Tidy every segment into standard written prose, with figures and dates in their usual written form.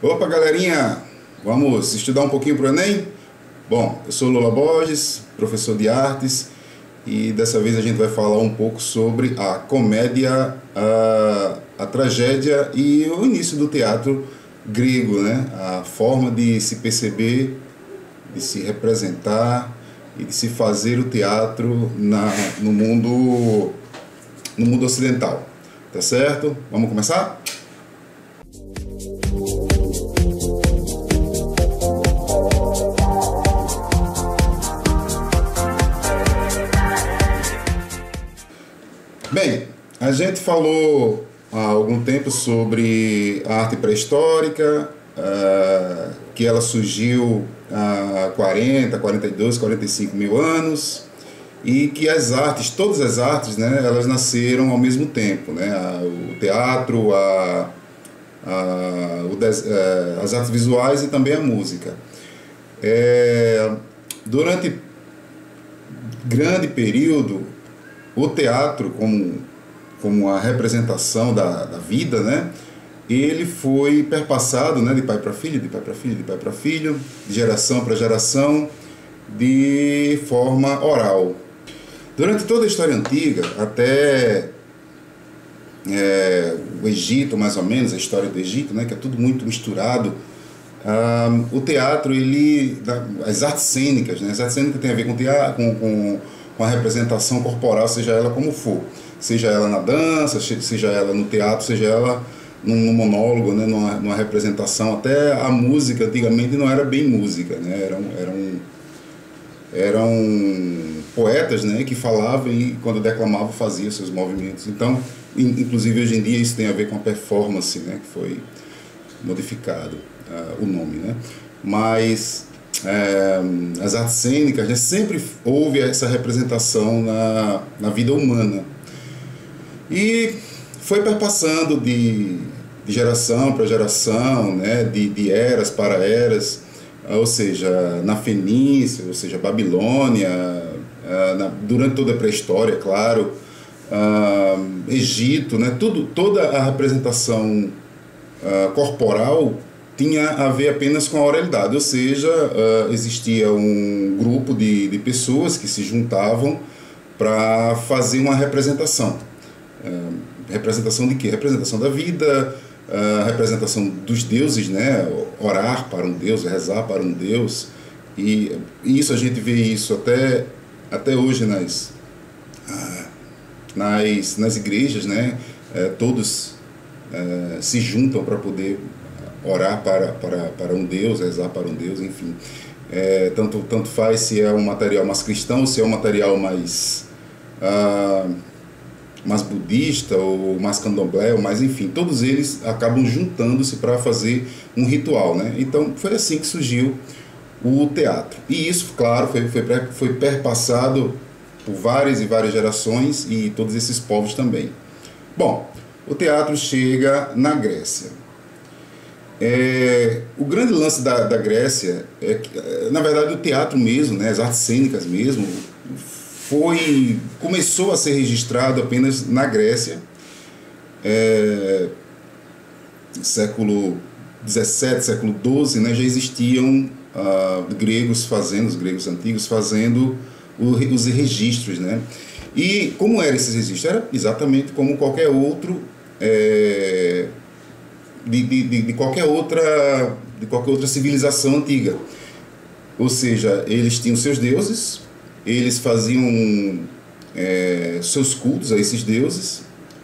Opa, galerinha, vamos estudar um pouquinho para o Enem? Bom, eu sou Lula Borges, professor de artes, e dessa vez a gente vai falar um pouco sobre a comédia, a tragédia e o início do teatro grego, né? A forma de se perceber, de se representar e de se fazer o teatro no mundo ocidental. Tá certo? Vamos começar? Bem, a gente falou há algum tempo sobre a arte pré-histórica, que ela surgiu há 40, 42, 45 mil anos, e que as artes, todas as artes, né, elas nasceram ao mesmo tempo, né? O teatro, as artes visuais e também a música. Durante grande período, o teatro, como a representação da vida, né, ele foi perpassado, né, de pai para filho, de pai para filho, de pai para filho, de geração para geração, de forma oral. Durante toda a história antiga, até o Egito, mais ou menos, a história do Egito, né, que é tudo muito misturado, o teatro, as artes cênicas, né, as artes cênicas têm a ver com teatro, com a representação corporal, seja ela como for, seja ela na dança, seja ela no teatro, seja ela num monólogo, né, numa representação. Até a música antigamente não era bem música, né, eram poetas, né, que falavam e quando declamavam faziam seus movimentos. Então, inclusive hoje em dia isso tem a ver com a performance, né, que foi modificado o nome, né, mas as artes cênicas, né, sempre houve essa representação na vida humana e foi perpassando de geração para geração, né, de eras para eras, ou seja, na Fenícia, ou seja, Babilônia, durante toda a pré-história, claro, Egito, né, toda a representação corporal tinha a ver apenas com a oralidade, ou seja, existia um grupo de pessoas que se juntavam para fazer uma representação. Representação de quê? Representação da vida, representação dos deuses, né? Orar para um Deus, rezar para um Deus, e isso a gente vê isso até hoje nas igrejas, né? Todos se juntam para poder orar para um Deus, rezar para um Deus, enfim. Tanto faz se é um material mais cristão ou se é um material mais budista ou mais candomblé, mas enfim, todos eles acabam juntando-se para fazer um ritual, né? Então foi assim que surgiu o teatro. E isso, claro, foi perpassado por várias e várias gerações e todos esses povos também. Bom, o teatro chega na Grécia. O grande lance da Grécia é que, na verdade, o teatro mesmo, né, as artes cênicas mesmo, começou a ser registrado apenas na Grécia, século XVII, século XII, né, já existiam os gregos antigos fazendo os registros, né? E como eram esses registros? Era exatamente como qualquer outro de qualquer outra civilização antiga. Ou seja, eles tinham seus deuses, eles faziam seus cultos a esses deuses,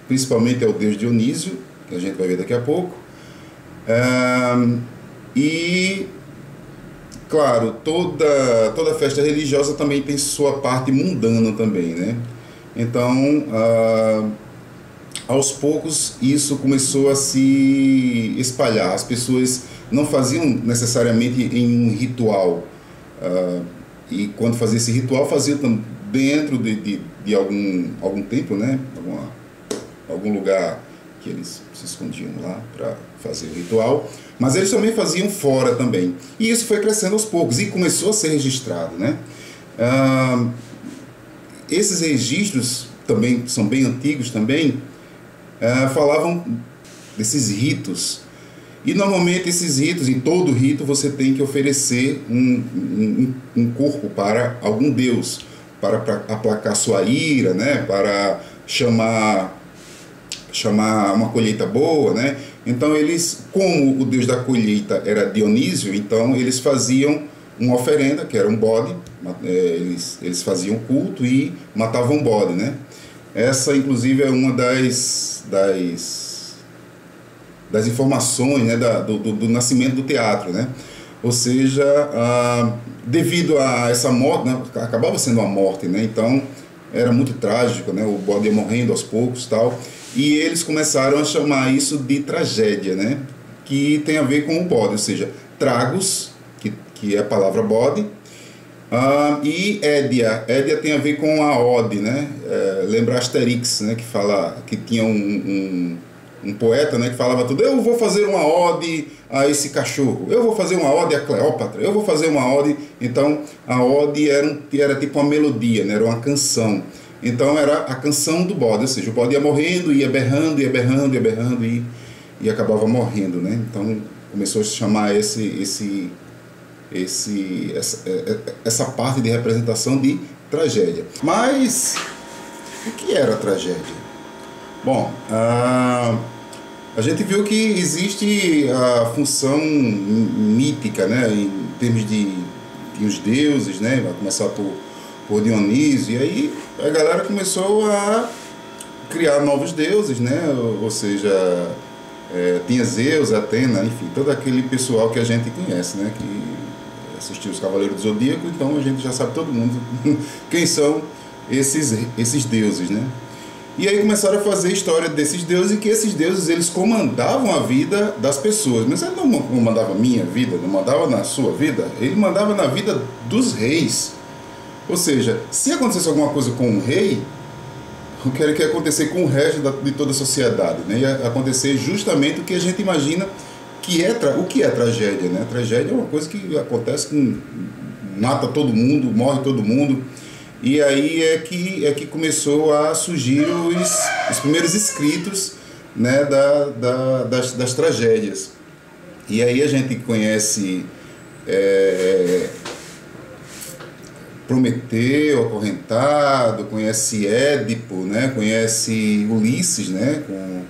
principalmente ao deus Dionísio, que a gente vai ver daqui a pouco. E, claro, toda festa religiosa também tem sua parte mundana também, né? Então, aos poucos isso começou a se espalhar. As pessoas não faziam necessariamente em um ritual, e quando fazia esse ritual fazia dentro de algum templo, né? Algum lugar que eles se escondiam lá para fazer o ritual, mas eles também faziam fora também. E isso foi crescendo aos poucos e começou a ser registrado, né? Esses registros também são bem antigos também, falavam desses ritos. E normalmente esses ritos, em todo rito, você tem que oferecer um corpo para algum deus, para aplacar sua ira, né? Para chamar uma colheita boa, né? Então eles, como o deus da colheita era Dionísio, então eles faziam uma oferenda, que era um bode, eles faziam culto e matavam um bode, né? Essa, inclusive, é uma das informações, né, do nascimento do teatro, né? Ou seja, devido a essa morte, né, acabava sendo uma morte, né? Então era muito trágico, né? O bode ia morrendo aos poucos, tal. E eles começaram a chamar isso de tragédia, né? Que tem a ver com o bode, ou seja, tragos, que é a palavra bode, e Édia tem a ver com a ode, né? Lembra Asterix, né? Que tinha um poeta, né, que falava tudo: eu vou fazer uma ode a esse cachorro, eu vou fazer uma ode a Cleópatra, eu vou fazer uma ode. Então a ode era tipo uma melodia, né? Era uma canção. Então era a canção do bode, ou seja, o bode ia morrendo, ia berrando, ia berrando, ia berrando e acabava morrendo, né? Então começou a se chamar essa parte de representação de tragédia. Mas o que era a tragédia? Bom, a gente viu que existe a função mítica, né, em termos de os deuses, né, vai começar por Dionísio, e aí a galera começou a criar novos deuses, né, ou seja, tinha Zeus, Atena, enfim, todo aquele pessoal que a gente conhece, né, que assistiu os Cavaleiros do Zodíaco, então a gente já sabe todo mundo quem são esses deuses, né. E aí começaram a fazer história desses deuses, e que esses deuses, eles comandavam a vida das pessoas. Mas ele não comandava a minha vida, não mandava na sua vida, ele mandava na vida dos reis. Ou seja, se acontecesse alguma coisa com um rei, o que ia acontecer com o resto de toda a sociedade, né? Ia acontecer justamente o que a gente imagina o que é tragédia, né? Tragédia é uma coisa que acontece mata todo mundo, morre todo mundo. E aí é que começou a surgir os primeiros escritos, né, das tragédias. E aí a gente conhece Prometeu, Acorrentado, conhece Édipo, né, conhece Ulisses, né, com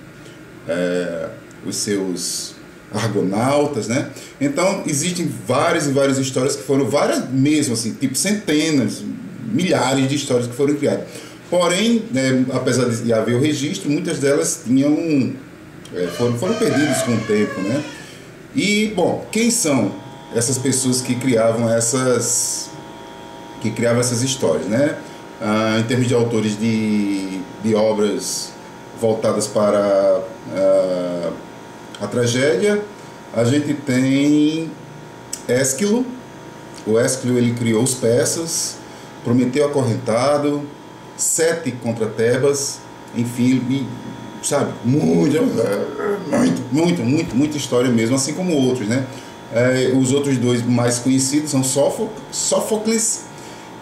os seus argonautas, né? Então existem várias e várias histórias que foram, várias mesmo, assim, tipo centenas, milhares de histórias que foram criadas. Porém, né, apesar de haver o registro, muitas delas foram perdidas com o tempo, né? E, bom, quem são essas pessoas que criavam essas histórias, né? Em termos de autores de obras voltadas para a tragédia, a gente tem Ésquilo. O Ésquilo, ele criou os Persas, Prometeu Acorrentado, Sete contra Tebas, enfim, sabe, muita história mesmo, assim como outros, né? Os outros dois mais conhecidos são Sófocles,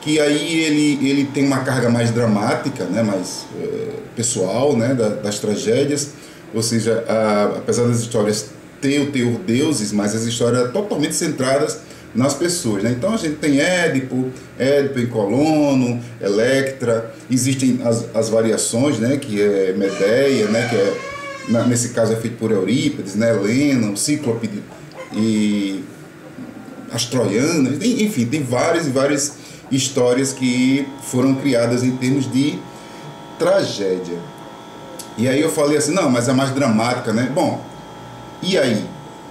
que aí ele tem uma carga mais dramática, né, mais pessoal, né, das tragédias, ou seja, apesar das histórias ter o teor deuses, mas as histórias totalmente centradas nas pessoas, né? Então a gente tem Édipo em Colono, Electra, existem as variações, né? Que é Medeia, né? Que nesse caso é feito por Eurípides, né? Helena, o Cíclope e as Troianas, enfim, tem várias e várias histórias que foram criadas em termos de tragédia. E aí eu falei assim, não, mas é mais dramática, né? Bom, e aí?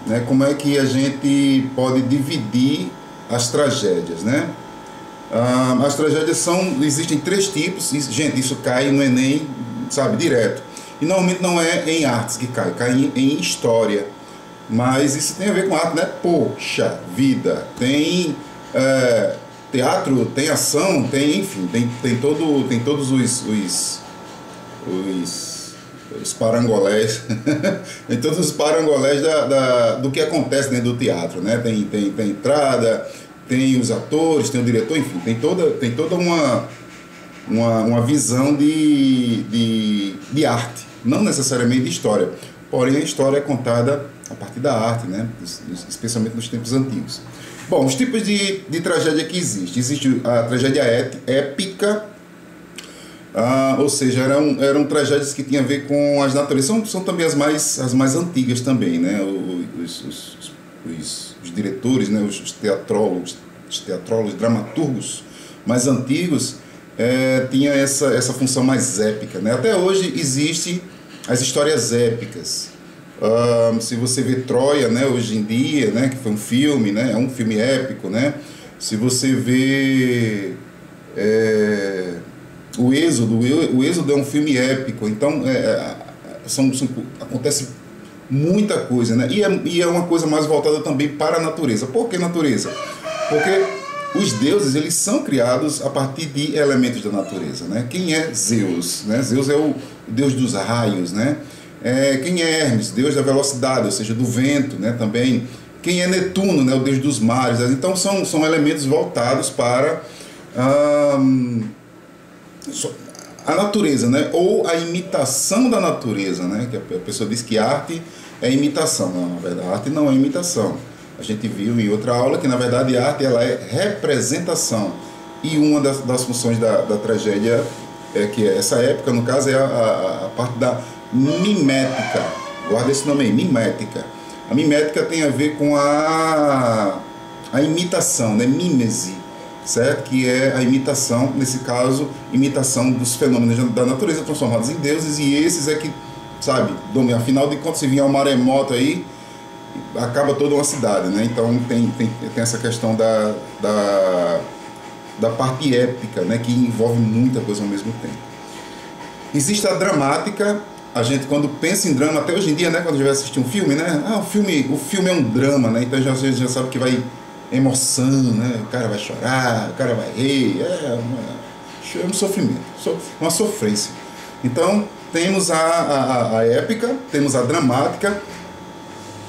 Né, como é que a gente pode dividir as tragédias, né? As tragédias existem 3 tipos, gente, isso cai no Enem, sabe, direto. E normalmente não é em artes que cai em história. Mas isso tem a ver com arte, né? Poxa vida, tem teatro, tem ação, tem, enfim, tem todos os parangolés, em todos os parangolés do que acontece dentro do teatro, né? Tem entrada, tem os atores, tem o diretor, enfim, tem toda uma visão de arte, não necessariamente de história, porém a história é contada a partir da arte, né? Especialmente nos tempos antigos. Bom, os tipos de tragédia que existem. Existe a tragédia épica, ou seja, eram tragédias que tinham a ver com as naturezas. São também as mais antigas também, né? Os diretores, né? Os teatrólogos, dramaturgos mais antigos tinha essa função mais épica, né? Até hoje existem as histórias épicas. Se você vê Troia, né, hoje em dia, né, que foi um filme, né, é um filme épico, né? Se você vê o Êxodo é um filme épico. Então acontece muita coisa, né? E é uma coisa mais voltada também para a natureza. Por que natureza? Porque os deuses, eles são criados a partir de elementos da natureza, né? Quem é Zeus, né? Zeus é o deus dos raios, né? Quem é Hermes? Deus da velocidade, ou seja, do vento, né? Também. Quem é Netuno, né? O deus dos mares. Então são elementos voltados para a natureza, né? Ou a imitação da natureza, né? Que a pessoa diz que arte é imitação. Não, na verdade, arte não é imitação. A gente viu em outra aula que, na verdade, a arte ela é representação. E uma das funções da tragédia, que essa época, no caso, é a parte da mimética. Guarda esse nome aí, mimética. A mimética tem a ver com a imitação, né? Mímese, certo? Que é a imitação, nesse caso, imitação dos fenômenos da natureza transformados em deuses, e esses é que, sabe, afinal de contas, se vier um maremoto aí, acaba toda uma cidade, né? Então tem essa questão da parte épica, né? Que envolve muita coisa ao mesmo tempo. Existe a dramática. A gente, quando pensa em drama, até hoje em dia, né? Quando a gente vai assistir um filme, né? O filme é um drama, né? Então a gente já sabe que vai emoção, né? O cara vai chorar, o cara vai rir, é um sofrimento, uma sofrência. Então temos a épica, temos a dramática.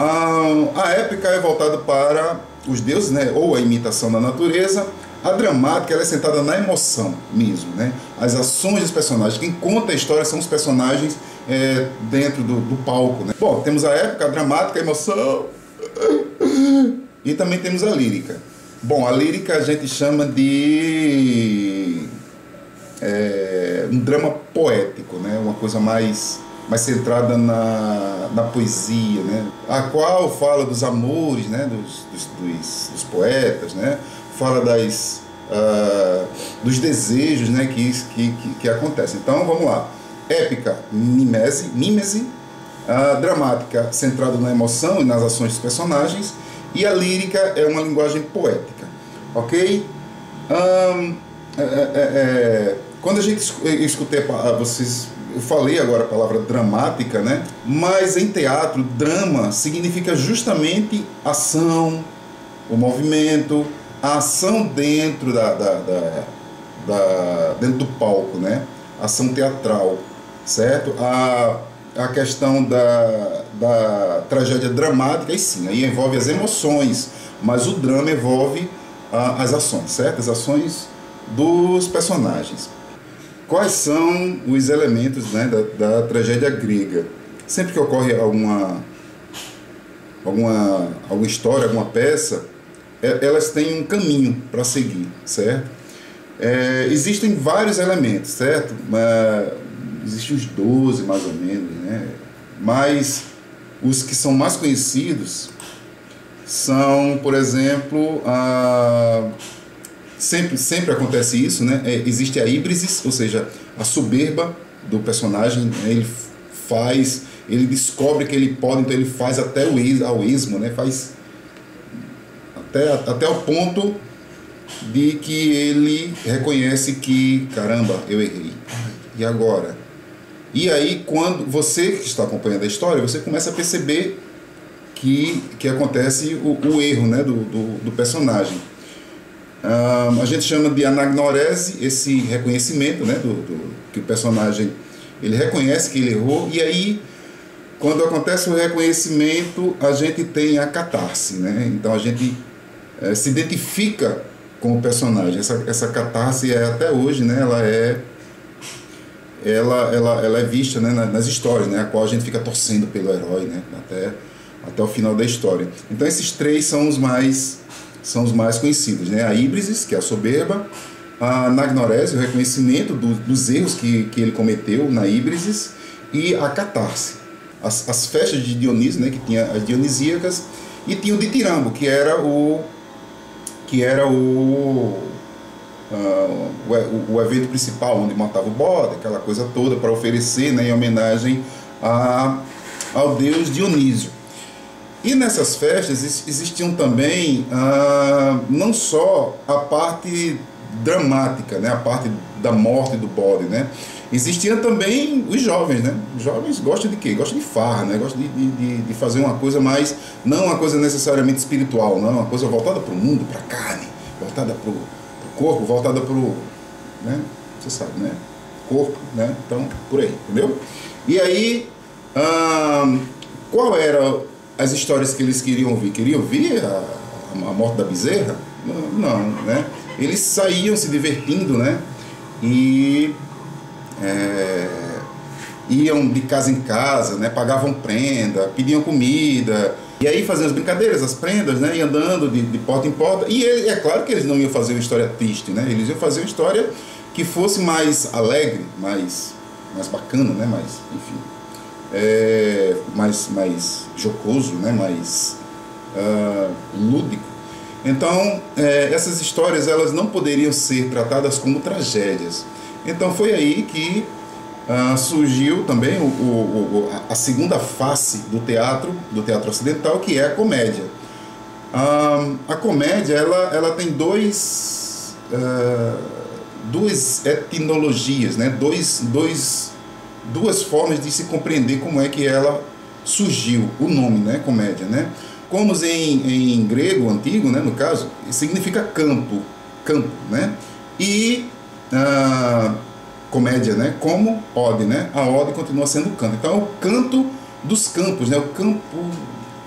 A épica é voltada para os deuses, né? Ou a imitação da natureza. A dramática ela é sentada na emoção mesmo, né? As ações dos personagens. Quem conta a história são os personagens dentro do palco, né? Bom, temos a épica, a dramática, a emoção e também temos a lírica. Bom, a lírica a gente chama de um drama poético, né? Uma coisa mais centrada na poesia, né? A qual fala dos amores, né? dos poetas, né? Fala dos desejos, né? que acontecem. Então, vamos lá. Épica, mímese. A dramática, centrada na emoção e nas ações dos personagens. E a lírica é uma linguagem poética. Ok? Quando a gente escutei eu falei agora a palavra dramática, né? Mas em teatro, drama significa justamente ação, o movimento, a ação dentro dentro do palco, né? Ação teatral, certo? A questão da tragédia dramática, aí sim, aí envolve as emoções, mas o drama envolve as ações, certo? As ações dos personagens. Quais são os elementos, né, da tragédia grega? Sempre que ocorre alguma história, alguma peça, elas têm um caminho para seguir, certo? Existem vários elementos, certo? Existem uns 12 mais ou menos, né? Mas os que são mais conhecidos são, por exemplo, sempre acontece isso, né? Existe a híbrisis, ou seja, a soberba do personagem, né? Ele descobre que ele pode, então ele faz até ao esmo, né? Faz até o ponto de que ele reconhece que, caramba, eu errei. E agora? E aí, quando você que está acompanhando a história, você começa a perceber que acontece o erro, né? do personagem. A gente chama de anagnorese, esse reconhecimento, né, que o personagem ele reconhece que ele errou, e aí quando acontece o reconhecimento a gente tem a catarse, né? Então a gente se identifica com o personagem. Essa catarse até hoje, né, ela é vista, né, nas histórias, né, a qual a gente fica torcendo pelo herói, né, até até o final da história. Então esses três são os mais conhecidos, né? A híbrisis, que é a soberba, a anagnorese, o reconhecimento dos erros que ele cometeu na híbrisis, e a catarse. As festas de Dionísio, né, que tinha as dionisíacas, e tinha o ditirambo, que era o evento principal, onde matava o bode, aquela coisa toda, para oferecer, né, em homenagem ao deus Dionísio. E nessas festas existiam também não só a parte dramática, né, a parte da morte do bode, né? Existiam também os jovens, né? Os jovens gostam de quê? Gostam de farra, né? Gostam de fazer uma coisa mais, não uma coisa necessariamente espiritual, não, uma coisa voltada para o mundo, para a carne, voltada para o corpo, voltada para o, né? Você sabe, né? Corpo, né? Então, por aí, entendeu? E aí, qual eram as histórias que eles queriam ouvir? Queriam ouvir a morte da bezerra? Não, né? Eles saíam se divertindo, né? E iam de casa em casa, né? Pagavam prenda, pediam comida, e aí faziam as brincadeiras, as prendas, né? E andando de porta em porta. E é claro que eles não iam fazer uma história triste, né? Eles iam fazer uma história que fosse mais alegre, mais bacana, né? Mais, enfim, mais jocoso, né? Mais lúdico. Então, essas histórias, elas não poderiam ser tratadas como tragédias. Então foi aí que surgiu também a segunda face do teatro ocidental, que é a comédia. A comédia, ela tem duas etimologias, né? Duas formas de se compreender como é que ela surgiu, o nome, né? Comédia, né? Como em grego antigo, né? No caso, significa campo, né? E comédia, né? Como ode, né? A ode continua sendo canto. Então é o canto dos campos, né? O campo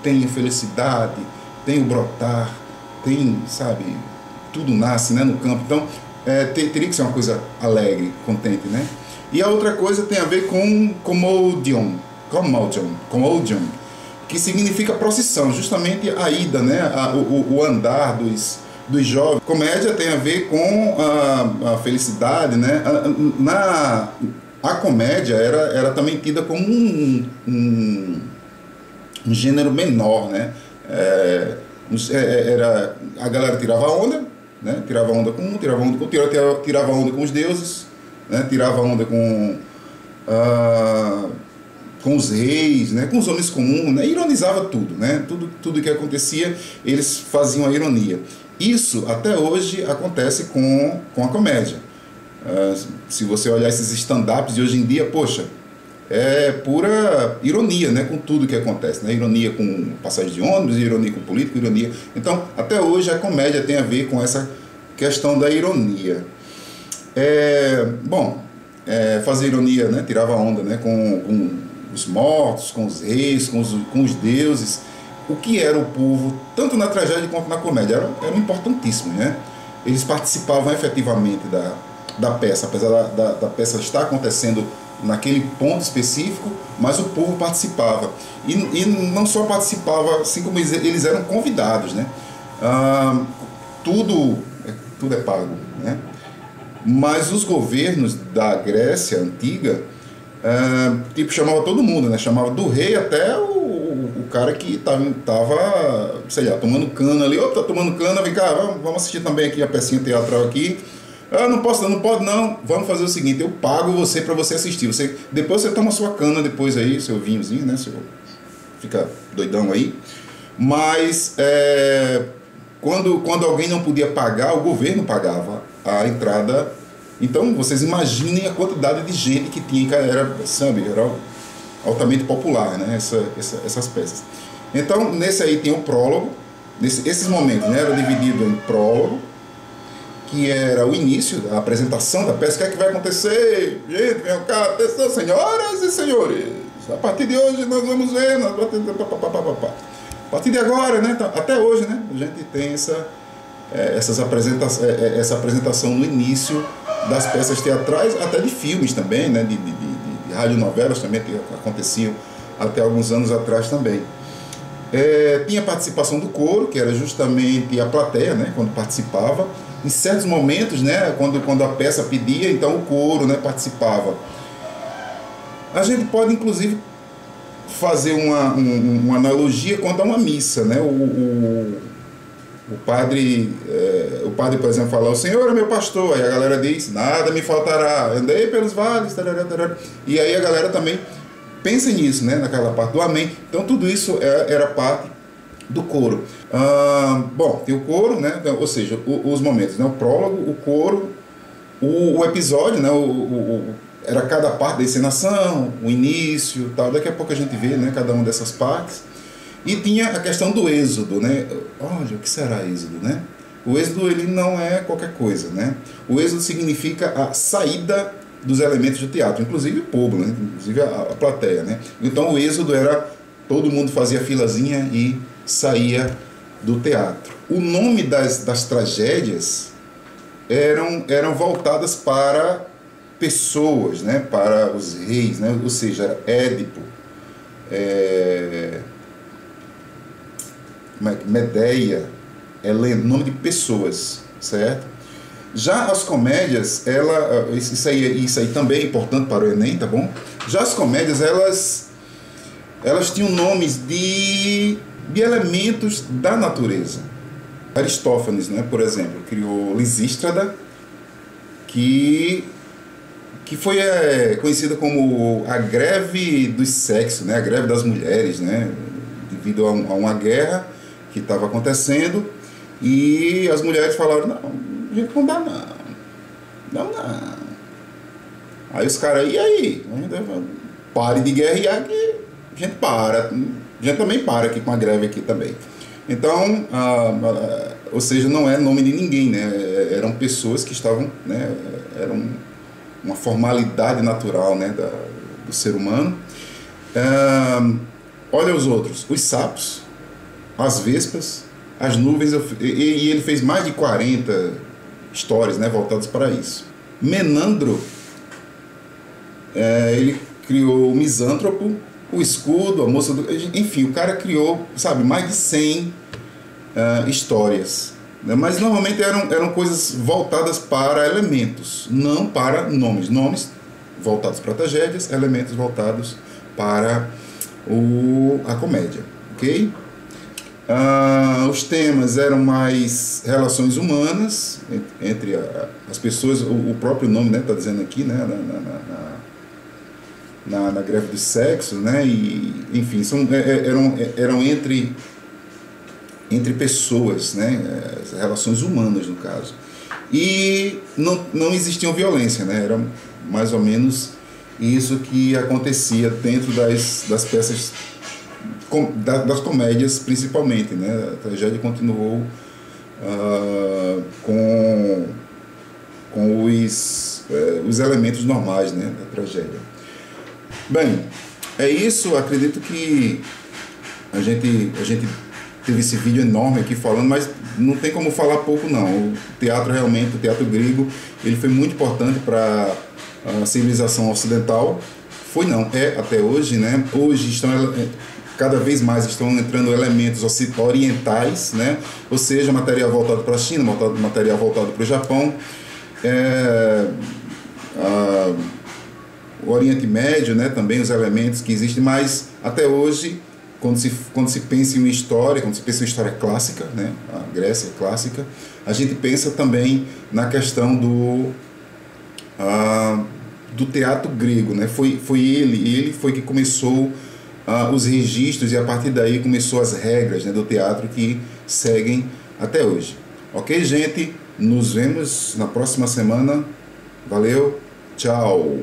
tem a felicidade, tem o brotar, tem, sabe, tudo nasce, né, no campo. Então teria que ser uma coisa alegre, contente, né? E a outra coisa tem a ver com commodium, que significa procissão, justamente a ida, né? O andar dos jovens. Comédia tem a ver com a felicidade, né? A comédia era também tida como um gênero menor, né? A galera tirava onda, né? Tirava onda com um, tirava onda com os deuses, né? Tirava onda com os reis, né? Com os homens comuns, né? Ironizava tudo, né? Tudo que acontecia, eles faziam a ironia. Isso até hoje acontece com a comédia. Se você olhar esses stand-ups de hoje em dia, poxa, é pura ironia, né, com tudo que acontece, né? Ironia com passagem de ônibus, ironia com político, ironia. Então, até hoje a comédia tem a ver com essa questão da ironia. Fazer ironia, né? Tirava onda, né? Com os mortos, com os reis, com os deuses. O que era o povo, tanto na tragédia quanto na comédia, era importantíssimo, né? Eles participavam efetivamente da peça, apesar da peça estar acontecendo naquele ponto específico, mas o povo participava. E não só participava, assim como eles eram convidados, né? Tudo é pago, né? Mas os governos da Grécia Antiga, chamava todo mundo, né? Chamava do rei até o cara que tava, sei lá, tomando cana ali. Tá tomando cana, vem cá, vamos assistir também aqui a pecinha teatral aqui. Não posso, não pode não. Vamos fazer o seguinte, eu pago você para você assistir. Depois você toma sua cana depois aí, seu vinhozinho, né? Fica doidão aí. Mas quando alguém não podia pagar, o governo pagava a entrada. Então vocês imaginem a quantidade de gente que tinha, era altamente popular, né? Essas peças. Então nesse aí tem o prólogo. Esses momentos, né? Era dividido em prólogo, que era o início, a apresentação da peça. O que é que vai acontecer? Gente, vem cá, atenção, senhoras e senhores. A partir de hoje nós vamos ver. A partir de agora, né? Até hoje, né? A gente tem essa apresentação no início das peças teatrais, até de filmes também, né? De radionovelas também, que aconteciam até alguns anos atrás também. Tinha a participação do coro, que era justamente a plateia, né, quando participava. Em certos momentos, né, quando a peça pedia, então o coro, né, participava. A gente pode, inclusive, fazer uma analogia quanto a uma missa, né? O padre, por exemplo, fala: o Senhor é meu pastor. Aí a galera diz: nada me faltará, andei pelos vales, tarará, tarará. E aí a galera também pensa nisso, né? Naquela parte do amém. Então tudo isso era parte do coro. Bom, tem o coro, né? Ou seja, os momentos, né? O prólogo, o coro, o episódio, né? Era cada parte da encenação, o início, tal. Daqui a pouco a gente vê, né, cada uma dessas partes. E tinha a questão do êxodo, né? Olha, o que será êxodo, né? O êxodo, ele não é qualquer coisa, né? O êxodo significa a saída dos elementos do teatro, inclusive o povo, né? Inclusive a plateia, né? Então o êxodo era: todo mundo fazia filazinha e saía do teatro. O nome das tragédias eram voltadas para pessoas, né, para os reis, né, ou seja, era Édipo, Medeia, Helena, nome de pessoas, certo? Já as comédias, isso aí também é importante para o Enem, tá bom? Já as comédias, elas tinham nomes de elementos da natureza. Aristófanes, né, por exemplo, criou Lisístrata, que foi conhecida como a greve dos sexos, né? A greve das mulheres, né? Devido a uma guerra que estava acontecendo, e as mulheres falaram: não, gente, não dá não. Aí os caras: e aí? Pare de guerrear que a gente para. A gente também para aqui com a greve aqui também. Então, ou seja, não é nome de ninguém, né? Eram pessoas que estavam, né? Eram uma formalidade natural, né, do ser humano. Olha os outros: os sapos, as vespas, as nuvens, e ele fez mais de 40 histórias, né, voltadas para isso. Menandro, ele criou o Misântropo, o Escudo, a Moça do... Enfim, o cara criou, sabe, mais de 100 histórias. Mas normalmente eram coisas voltadas para elementos, não para nomes. Nomes voltados para tragédias, elementos voltados para a comédia, ok? Os temas eram mais relações humanas entre as pessoas. O próprio nome, né, está dizendo aqui, né, na greve dos sexos, né? E, enfim, eram entre pessoas, né? As relações humanas, no caso. E não existiam violência, né? Era mais ou menos isso que acontecia dentro das peças, das comédias principalmente, né? A tragédia continuou com os elementos normais, né, da tragédia. Bem, é isso. Acredito que a gente teve esse vídeo enorme aqui falando, mas não tem como falar pouco não. O teatro realmente, o teatro grego, ele foi muito importante para a civilização ocidental. É até hoje, né? Hoje cada vez mais estão entrando elementos orientais, né? Ou seja, material voltado para a China, material voltado para o Japão, o Oriente Médio, né? Também os elementos que existem, mas até hoje, quando se pensa em uma história, quando se pensa em história clássica, né? A Grécia clássica, a gente pensa também na questão do teatro grego, né? Ele foi que começou os registros, e a partir daí começou as regras, né, do teatro que seguem até hoje. Ok, gente? Nos vemos na próxima semana. Valeu, tchau!